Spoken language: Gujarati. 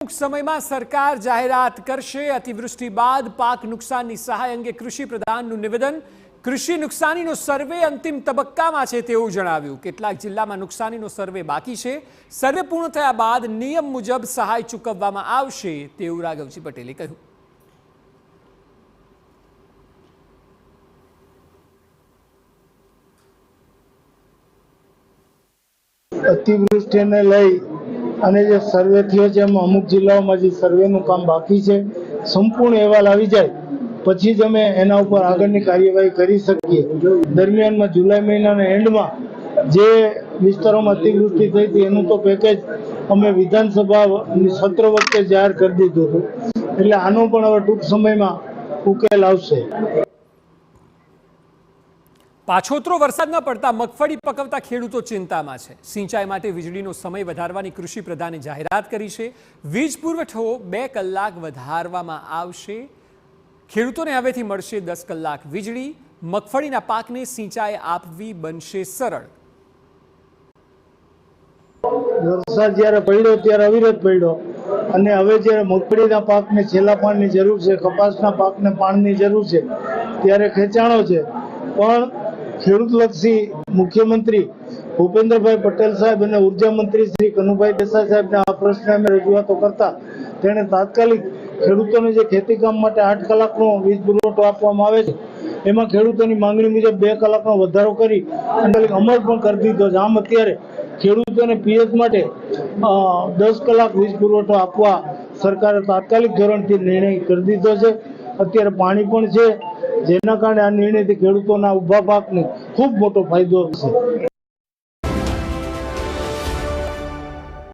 ટૂંક સમયમાં સરકાર જાહેરાત કરશે। અતિવૃષ્ટિ બાદ પાક નુકસાનની સહાય અંગે કૃષિ પ્રધાનનું નિવેદન। કૃષિ નુકસાનીનો સર્વે અંતિમ તબક્કામાં છે તેવું જણાવ્યું। કેટલાક જિલ્લામાં નુકસાનીનો સર્વે બાકી છે। સર્વે પૂર્ણ થયા બાદ નિયમ મુજબ સહાય ચૂકવવામાં આવશે તેવું રાઘવજી પટેલે કહ્યું। અતિવૃષ્ટિને લઈ અને જે સર્વે થયો છે એમાં અમુક જિલ્લાઓમાં જે સર્વેનું કામ બાકી છે સંપૂર્ણ અહેવાલ આવી જાય પછી જ અમે એના ઉપર આગળની કાર્યવાહી કરી શકીએ। દરમિયાનમાં જુલાઈ મહિનાના એન્ડમાં જે વિસ્તારોમાં અતિવૃષ્ટિ થઈ હતી એનું તો પેકેજ અમે વિધાનસભાની સત્ર વખતે જાહેર કરી દીધું હતું, એટલે આનો પણ હવે ટૂંક સમયમાં ઉકેલ આવશે। પાછોતરો વરસાદ ન પડતા મગફળી પકવતા ખેડૂતો ચિંતામાં છે। સિંચાઈ માટે વીજળીનો સમય વધારવાની કૃષિ પ્રધાને જાહેરાત કરી છે। વીજ પુરવઠો 2 કલાક વધારવામાં આવશે। ખેડૂતોને હવેથી મળશે 10 કલાક વીજળી। મગફળીના પાકને સિંચાઈ આપવી બનશે સરળ। વરસાદ જ્યારે પડ્યો ત્યારે અવિરત પડ્યો અને હવે જ્યારે મગફળીના પાકને છેલ્લા પાણીની જરૂર છે, કપાસના પાકને પાણીની જરૂર છે ત્યારે ખેંચાણો છે। પણ ખેડૂતલક્ષી મુખ્યમંત્રી ભૂપેન્દ્રભાઈ પટેલ સાહેબ અને ઉર્જા મંત્રી શ્રી કનુભાઈ દેસાઈ સાહેબને આ પ્રશ્ને અમે રજૂઆતો કરતા તેણે તાત્કાલિક ખેડૂતોને જે ખેતીકામ માટે 8 કલાકનો વીજ પુરવઠો આપવામાં આવે છે એમાં ખેડૂતોની માંગણી મુજબ 2 કલાકનો વધારો કરી અને અમલ પણ કરી દીધો છે। આમ અત્યારે ખેડૂતોને પિયત માટે 10 કલાક વીજ પુરવઠો આપવા સરકારે તાત્કાલિક ધોરણથી નિર્ણય કરી દીધો છે। અત્યારે પાણી પણ છે, જેના કારણે આ નિર્ણયથી ખેડૂતોના ઊભા પાકને ખૂબ મોટો ફાયદો છે।